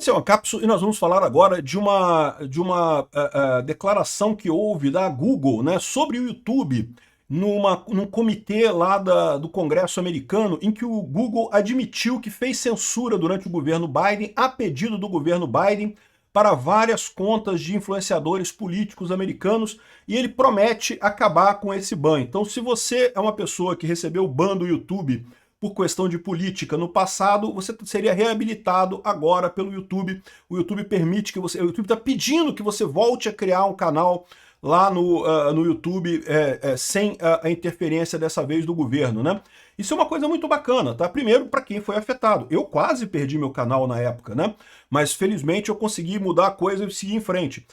Esse é uma cápsula e nós vamos falar agora de uma declaração que houve da Google, né, sobre o YouTube, num comitê lá do Congresso americano, em que o Google admitiu que fez censura durante o governo Biden, a pedido do governo Biden, para várias contas de influenciadores políticos americanos, e ele promete acabar com esse ban. Então, se você é uma pessoa que recebeu o ban do YouTube por questão de política no passado, você seria reabilitado agora pelo YouTube. O YouTube permite que você... O YouTube está pedindo que você volte a criar um canal lá no YouTube sem a interferência dessa vez do governo, né? Isso é uma coisa muito bacana, tá? Primeiro, para quem foi afetado. Eu quase perdi meu canal na época, né? Mas felizmente eu consegui mudar a coisa e seguir em frente.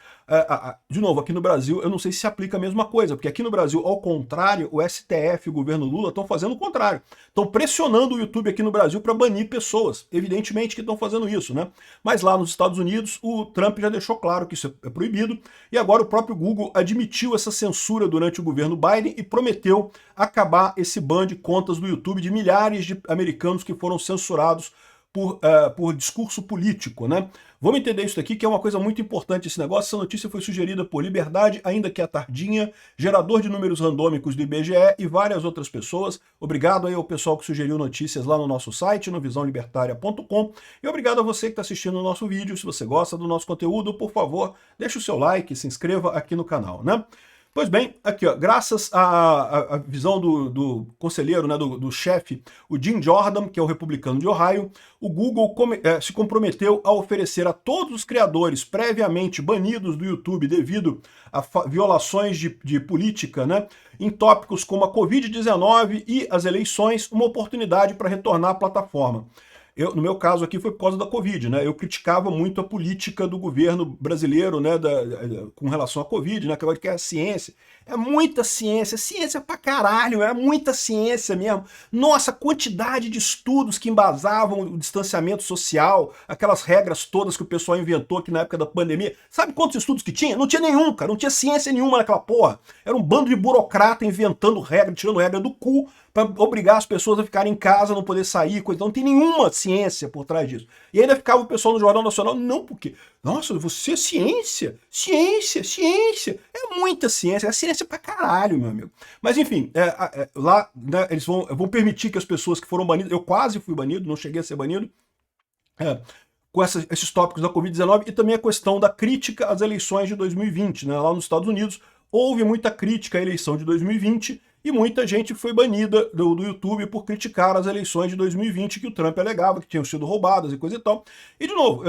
De novo, aqui no Brasil, eu não sei se aplica a mesma coisa, porque aqui no Brasil, ao contrário, o STF e o governo Lula estão fazendo o contrário. Estão pressionando o YouTube aqui no Brasil para banir pessoas. Evidentemente que estão fazendo isso, né? Mas lá nos Estados Unidos, o Trump já deixou claro que isso é proibido, e agora o próprio Google admitiu essa censura durante o governo Biden e prometeu acabar esse ban de contas do YouTube de milhares de americanos que foram censurados por discurso político, né? Vamos entender isso aqui, que é uma coisa muito importante esse negócio. Essa notícia foi sugerida por Liberdade, ainda que é tardinha, gerador de números randômicos do IBGE e várias outras pessoas. Obrigado aí ao pessoal que sugeriu notícias lá no nosso site, no visãolibertaria.com. E obrigado a você que está assistindo o nosso vídeo. Se você gosta do nosso conteúdo, por favor, deixe o seu like, se inscreva aqui no canal, né? Pois bem, aqui ó, graças à visão do conselheiro, né, do chefe, o Jim Jordan, que é o republicano de Ohio, o Google se comprometeu a oferecer a todos os criadores previamente banidos do YouTube devido a violações de política, né, em tópicos como a Covid-19 e as eleições, uma oportunidade para retornar à plataforma. No meu caso aqui foi por causa da Covid, né? Eu criticava muito a política do governo brasileiro, né, com relação à Covid, né, que é a ciência. É muita ciência pra caralho, é muita ciência mesmo. Nossa, a quantidade de estudos que embasavam o distanciamento social, aquelas regras todas que o pessoal inventou aqui na época da pandemia. Sabe quantos estudos que tinha? Não tinha nenhum, cara, não tinha ciência nenhuma naquela porra. Era um bando de burocrata inventando regra, tirando regra do cu, para obrigar as pessoas a ficarem em casa, não poder sair, coisa. Não tem nenhuma ciência por trás disso. E ainda ficava o pessoal no Jornal Nacional, não, porque, nossa, você é ciência, ciência, é muita ciência, é ciência pra caralho, meu amigo. Mas enfim, lá, né, eles vão permitir que as pessoas que foram banidas, eu quase fui banido, não cheguei a ser banido, com esses tópicos da Covid-19 e também a questão da crítica às eleições de 2020, né, lá nos Estados Unidos, houve muita crítica à eleição de 2020, e muita gente foi banida do YouTube por criticar as eleições de 2020 que o Trump alegava que tinham sido roubadas e coisa e tal. E, de novo,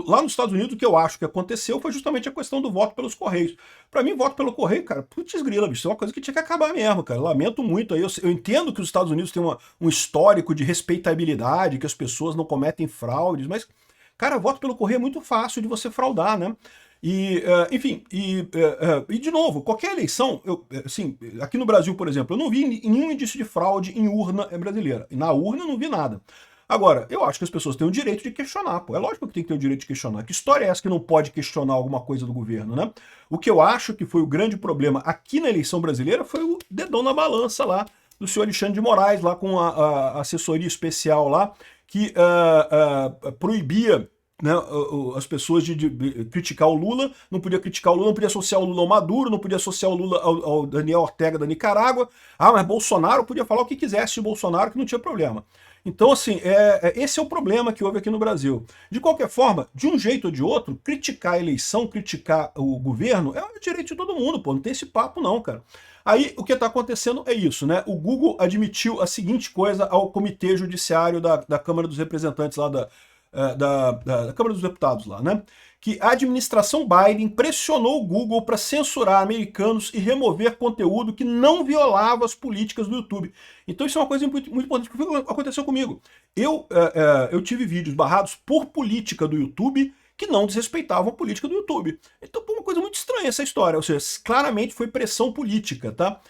lá nos Estados Unidos o que eu acho que aconteceu foi justamente a questão do voto pelos Correios. Pra mim, voto pelo Correio, cara, putz grila, bicho, isso é uma coisa que tinha que acabar mesmo, cara. Lamento muito aí. Eu entendo que os Estados Unidos têm um histórico de respeitabilidade, que as pessoas não cometem fraudes, mas, cara, voto pelo Correio é muito fácil de você fraudar, né? Enfim, de novo, qualquer eleição, assim, aqui no Brasil, por exemplo, eu não vi nenhum indício de fraude em urna brasileira. Na urna eu não vi nada. Agora, eu acho que as pessoas têm o direito de questionar, pô. É lógico que tem que ter o direito de questionar. Que história é essa que não pode questionar alguma coisa do governo, né? O que eu acho que foi o grande problema aqui na eleição brasileira foi o dedão na balança lá do senhor Alexandre de Moraes, lá com a assessoria especial lá, que proibia, né, as pessoas de criticar o Lula, não podia criticar o Lula, não podia associar o Lula ao Maduro, não podia associar o Lula ao Daniel Ortega da Nicarágua. Mas Bolsonaro podia falar o que quisesse de Bolsonaro, que não tinha problema. Então, assim, esse é o problema que houve aqui no Brasil. De qualquer forma, de um jeito ou de outro, criticar a eleição, criticar o governo, é o direito de todo mundo, pô, não tem esse papo não, cara. Aí, o que está acontecendo é isso, né? O Google admitiu a seguinte coisa ao Comitê Judiciário da Câmara dos Representantes lá da Câmara dos Deputados lá, né? Que a administração Biden pressionou o Google para censurar americanos e remover conteúdo que não violava as políticas do YouTube. Então isso é uma coisa muito, muito importante, que aconteceu comigo. Eu tive vídeos barrados por política do YouTube que não desrespeitavam a política do YouTube. Então, pô, uma coisa muito estranha essa história, ou seja, claramente foi pressão política, tá?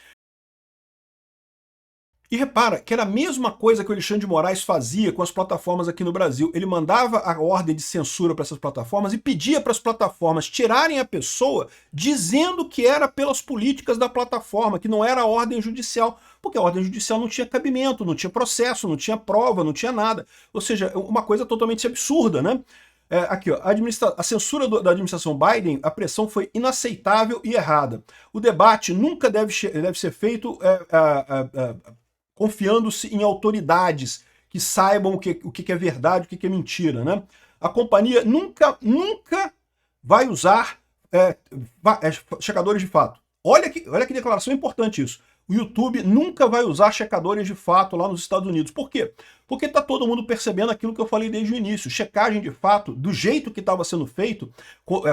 E repara que era a mesma coisa que o Alexandre de Moraes fazia com as plataformas aqui no Brasil. Ele mandava a ordem de censura para essas plataformas e pedia para as plataformas tirarem a pessoa dizendo que era pelas políticas da plataforma, que não era a ordem judicial, porque a ordem judicial não tinha cabimento, não tinha processo, não tinha prova, não tinha nada. Ou seja, uma coisa totalmente absurda, né? Aqui, ó, a censura da administração Biden, a pressão foi inaceitável e errada. O debate nunca deve ser feito confiando-se em autoridades que saibam o que é verdade, o que é mentira, né? A companhia nunca vai usar checadores de fato. Olha que declaração importante isso. O YouTube nunca vai usar checadores de fato lá nos Estados Unidos. Por quê? Porque está todo mundo percebendo aquilo que eu falei desde o início. Checagem de fato, do jeito que estava sendo feito,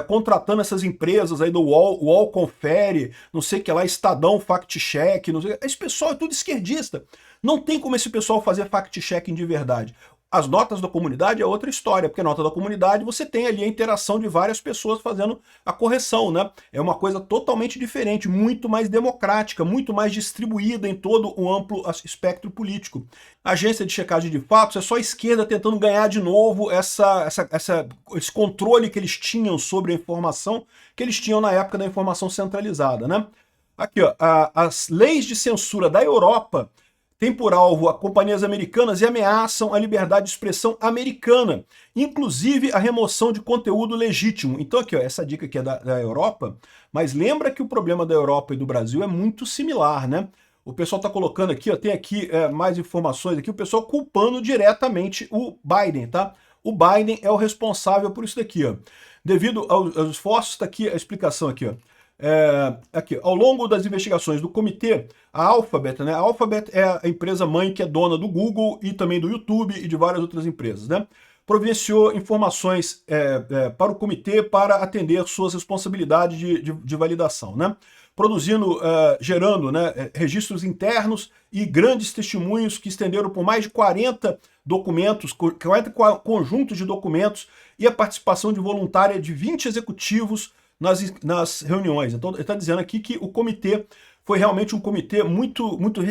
contratando essas empresas aí do UOL Confere, não sei o que lá, Estadão Fact Check, não sei, esse pessoal é tudo esquerdista. Não tem como esse pessoal fazer fact-checking de verdade. As notas da comunidade é outra história, porque a nota da comunidade você tem ali a interação de várias pessoas fazendo a correção, né? É uma coisa totalmente diferente, muito mais democrática, muito mais distribuída em todo o amplo espectro político. A agência de checagem de fatos é só a esquerda tentando ganhar de novo esse controle que eles tinham sobre a informação, que eles tinham na época da informação centralizada, né? Aqui, ó, as leis de censura da Europa tem por alvo a companhias americanas e ameaçam a liberdade de expressão americana, inclusive a remoção de conteúdo legítimo. Então aqui, ó, essa dica aqui é da Europa, mas lembra que o problema da Europa e do Brasil é muito similar, né? O pessoal está colocando aqui, ó, tem aqui mais informações aqui, o pessoal culpando diretamente o Biden, tá? O Biden é o responsável por isso daqui, ó. Devido aos esforços, está aqui a explicação aqui, ó. Aqui, ao longo das investigações do comitê, a Alphabet, né? A Alphabet é a empresa mãe que é dona do Google e também do YouTube e de várias outras empresas, né? Providenciou informações para o comitê para atender suas responsabilidades de validação, né? Gerando, né, registros internos e grandes testemunhos que estenderam por mais de 40 documentos, 40 conjuntos de documentos e a participação de voluntária de 20 executivos nas reuniões. Então ele está dizendo aqui que o comitê foi realmente um comitê muito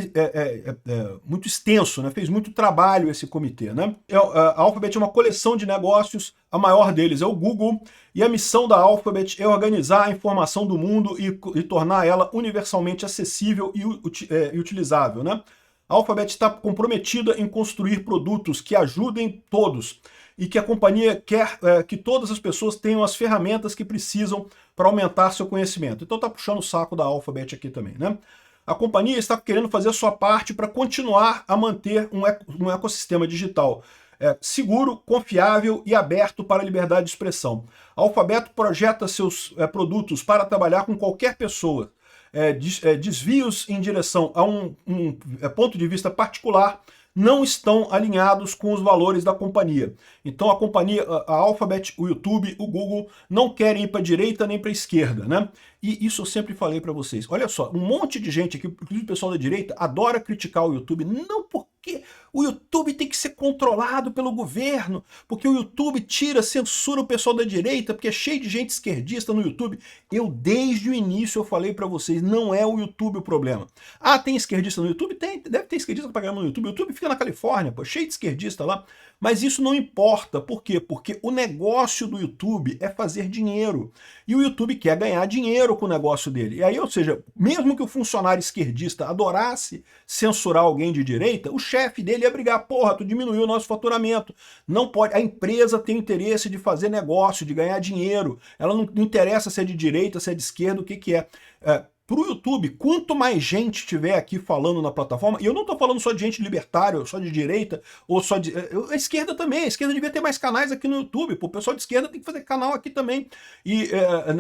extenso, né? Fez muito trabalho esse comitê, né? A Alphabet é uma coleção de negócios, a maior deles é o Google, e a missão da Alphabet é organizar a informação do mundo e tornar ela universalmente acessível e utilizável, né? A Alphabet está comprometida em construir produtos que ajudem todos e que a companhia quer que todas as pessoas tenham as ferramentas que precisam para aumentar seu conhecimento. Então está puxando o saco da Alphabet aqui também, né? A companhia está querendo fazer a sua parte para continuar a manter um ecossistema digital seguro, confiável e aberto para a liberdade de expressão. A Alphabet projeta seus produtos para trabalhar com qualquer pessoa. Desvios em direção a um ponto de vista particular não estão alinhados com os valores da companhia. Então a companhia, a Alphabet, o YouTube, o Google, não querem ir para a direita nem para a esquerda, né? E isso eu sempre falei para vocês. Olha só, um monte de gente aqui, inclusive o pessoal da direita, adora criticar o YouTube, não porque o YouTube tem que ser controlado pelo governo, porque o YouTube censura o pessoal da direita, porque é cheio de gente esquerdista no YouTube. Desde o início, eu falei para vocês, não é o YouTube o problema. Ah, tem esquerdista no YouTube? Tem, deve ter esquerdista pra caramba no YouTube. O YouTube fica na Califórnia, pô, cheio de esquerdista lá. Mas isso não importa. Por quê? Porque o negócio do YouTube é fazer dinheiro. E o YouTube quer ganhar dinheiro com o negócio dele. E aí, ou seja, mesmo que o funcionário esquerdista adorasse censurar alguém de direita, o chefe dele ia brigar, porra, tu diminuiu o nosso faturamento. Não pode. A empresa tem interesse de fazer negócio, de ganhar dinheiro. Ela não interessa se é de direita, se é de esquerda, o que é. Para o YouTube, quanto mais gente tiver aqui falando na plataforma, e eu não estou falando só de gente libertária, ou só de direita, ou só de... A esquerda também, a esquerda devia ter mais canais aqui no YouTube, pô, o pessoal de esquerda tem que fazer canal aqui também. E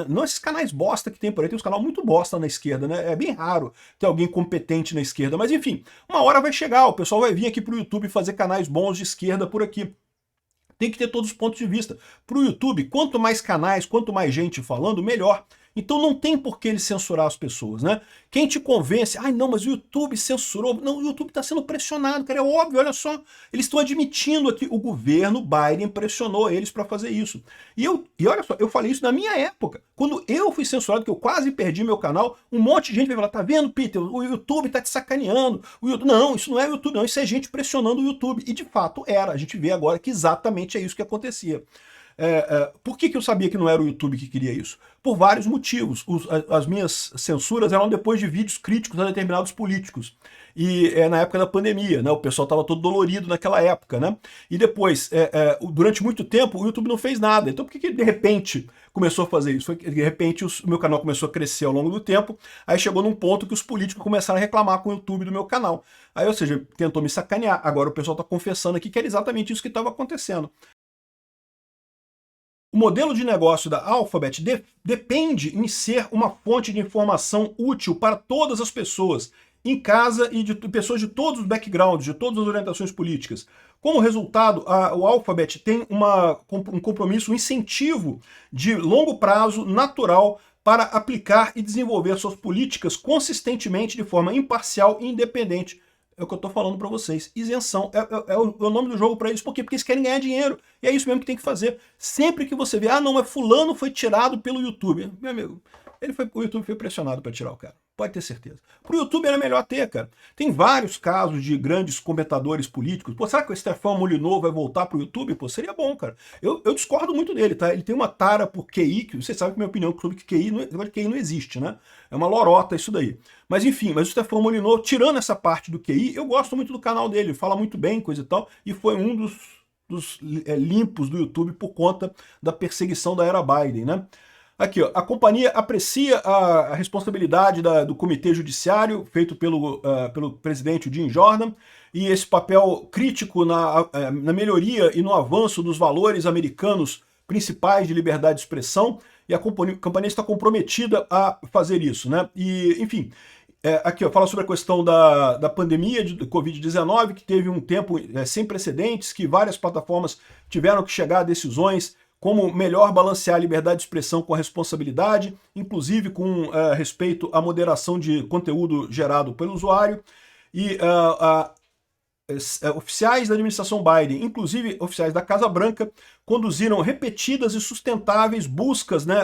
não esses canais bosta que tem por aí, tem uns canais muito bosta na esquerda, né? É bem raro ter alguém competente na esquerda, mas enfim, uma hora vai chegar, o pessoal vai vir aqui para o YouTube fazer canais bons de esquerda por aqui. Tem que ter todos os pontos de vista. Para o YouTube, quanto mais canais, quanto mais gente falando, melhor. Então não tem por que ele censurar as pessoas, né? Quem te convence, ai não, mas o YouTube censurou. Não, o YouTube está sendo pressionado, cara, é óbvio, olha só. Eles estão admitindo aqui, o governo Biden pressionou eles para fazer isso. E olha só, eu falei isso na minha época. Quando eu fui censurado, que eu quase perdi meu canal, um monte de gente vai falar, tá vendo, Peter, o YouTube tá te sacaneando. Não, isso não é o YouTube, não, isso é gente pressionando o YouTube. E de fato era, a gente vê agora que exatamente é isso que acontecia. Por que eu sabia que não era o YouTube que queria isso? Por vários motivos. As minhas censuras eram depois de vídeos críticos a determinados políticos. E na época da pandemia, né? O pessoal estava todo dolorido naquela época, né? E depois, durante muito tempo, o YouTube não fez nada. Então por que de repente começou a fazer isso? De repente o meu canal começou a crescer ao longo do tempo, aí chegou num ponto que os políticos começaram a reclamar com o YouTube do meu canal. Aí, ou seja, tentou me sacanear. Agora o pessoal está confessando aqui que era exatamente isso que estava acontecendo. O modelo de negócio da Alphabet depende em ser uma fonte de informação útil para todas as pessoas, em casa e de pessoas de todos os backgrounds, de todas as orientações políticas. Como resultado, o Alphabet tem um compromisso, um incentivo de longo prazo, natural, para aplicar e desenvolver suas políticas consistentemente de forma imparcial e independente. É o que eu tô falando para vocês. Isenção é o nome do jogo para eles. Por quê? Porque eles querem ganhar dinheiro. E é isso mesmo que tem que fazer. Sempre que você vê, não, mas fulano foi tirado pelo YouTube. Meu amigo, o YouTube foi pressionado para tirar o cara. Pode ter certeza. Pro YouTube era melhor ter, cara. Tem vários casos de grandes comentadores políticos. Pô, será que o Stefan Molyneux vai voltar pro YouTube? Pô, seria bom, cara. Eu discordo muito dele, tá? Ele tem uma tara por QI, que você sabe que minha opinião sobre QI, QI não existe, né? É uma lorota isso daí. Mas enfim, o Stefan Molyneux, tirando essa parte do QI, eu gosto muito do canal dele, fala muito bem, coisa e tal, e foi um dos limpos do YouTube por conta da perseguição da era Biden, né? Aqui, ó, a companhia aprecia a responsabilidade do comitê judiciário feito pelo presidente Jim Jordan e esse papel crítico na melhoria e no avanço dos valores americanos principais de liberdade de expressão, e a companhia está comprometida a fazer isso, né? E, enfim, aqui ó, fala sobre a questão da pandemia de Covid-19, que teve um tempo sem precedentes, que várias plataformas tiveram que chegar a decisões como melhor balancear a liberdade de expressão com a responsabilidade, inclusive com respeito à moderação de conteúdo gerado pelo usuário. E oficiais da administração Biden, inclusive oficiais da Casa Branca, conduziram repetidas e sustentáveis buscas, né,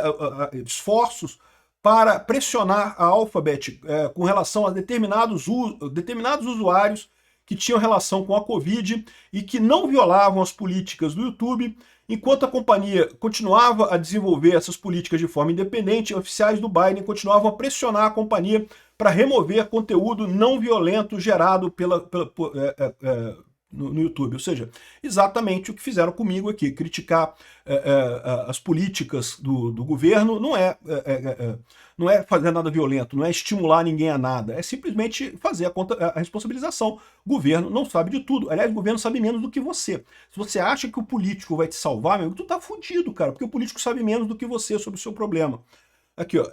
esforços para pressionar a Alphabet com relação a determinados usuários que tinham relação com a Covid e que não violavam as políticas do YouTube. Enquanto a companhia continuava a desenvolver essas políticas de forma independente, oficiais do Biden continuavam a pressionar a companhia para remover conteúdo não violento gerado no YouTube. Ou seja, exatamente o que fizeram comigo aqui. Criticar as políticas do governo não é fazer nada violento, não é estimular ninguém a nada, é simplesmente fazer a responsabilização. O governo não sabe de tudo. Aliás, o governo sabe menos do que você. Se você acha que o político vai te salvar, meu amigo, tu tá fudido, cara, porque o político sabe menos do que você sobre o seu problema. Aqui, ó,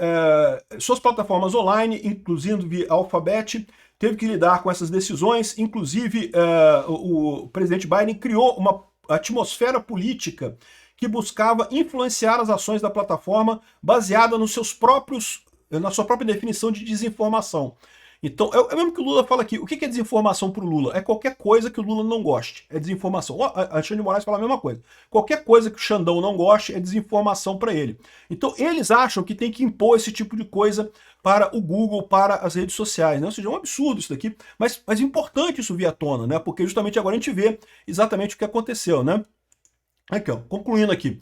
suas plataformas online, inclusive a Alphabet, teve que lidar com essas decisões, inclusive o presidente Biden criou uma atmosfera política que buscava influenciar as ações da plataforma baseada na sua própria definição de desinformação. Então, é o mesmo que o Lula fala aqui. O que é desinformação para o Lula? É qualquer coisa que o Lula não goste. É desinformação. O Alexandre de Moraes fala a mesma coisa. Qualquer coisa que o Xandão não goste é desinformação para ele. Então, eles acham que tem que impor esse tipo de coisa para o Google, para as redes sociais, né? Ou seja, é um absurdo isso daqui, mas é importante isso vir à tona, né? Porque justamente agora a gente vê exatamente o que aconteceu, né? Aqui, ó, concluindo aqui.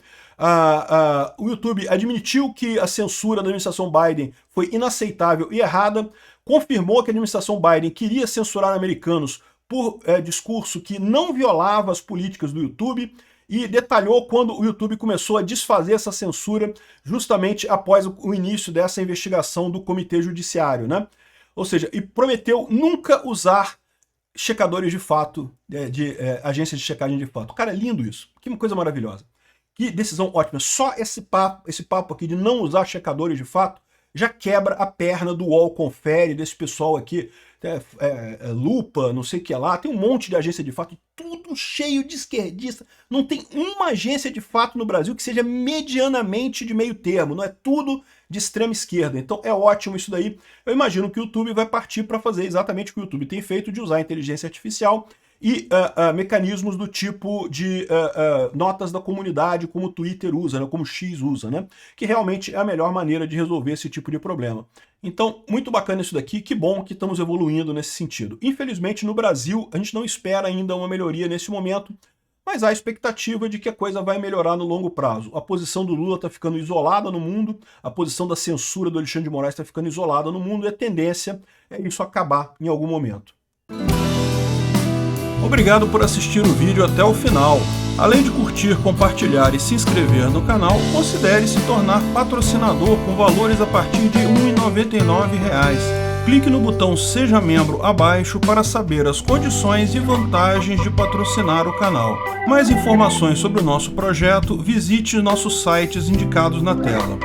O YouTube admitiu que a censura da administração Biden foi inaceitável e errada, confirmou que a administração Biden queria censurar americanos por discurso que não violava as políticas do YouTube e detalhou quando o YouTube começou a desfazer essa censura justamente após o início dessa investigação do Comitê Judiciário, né? Ou seja, e prometeu nunca usar checadores de fato, agências de checagem de fato. Cara, é lindo isso. Que coisa maravilhosa. Que decisão ótima. Só esse papo aqui de não usar checadores de fato já quebra a perna do UOL Confere, desse pessoal aqui, Lupa, não sei o que lá. Tem um monte de agência de fato, tudo cheio de esquerdista. Não tem uma agência de fato no Brasil que seja medianamente de meio termo. Não é tudo de extrema esquerda. Então é ótimo isso daí. Eu imagino que o YouTube vai partir para fazer exatamente o que o YouTube tem feito, de usar a inteligência artificial e mecanismos do tipo de notas da comunidade, como o Twitter usa, né, como o X usa, né, que realmente é a melhor maneira de resolver esse tipo de problema. Então, muito bacana isso daqui, que bom que estamos evoluindo nesse sentido. Infelizmente, no Brasil, a gente não espera ainda uma melhoria nesse momento, mas há a expectativa de que a coisa vai melhorar no longo prazo. A posição do Lula está ficando isolada no mundo, a posição da censura do Alexandre de Moraes está ficando isolada no mundo, e a tendência é isso acabar em algum momento. Obrigado por assistir o vídeo até o final. Além de curtir, compartilhar e se inscrever no canal, considere se tornar patrocinador com valores a partir de R$ 1,99. Clique no botão Seja Membro abaixo para saber as condições e vantagens de patrocinar o canal. Mais informações sobre o nosso projeto, visite nossos sites indicados na tela.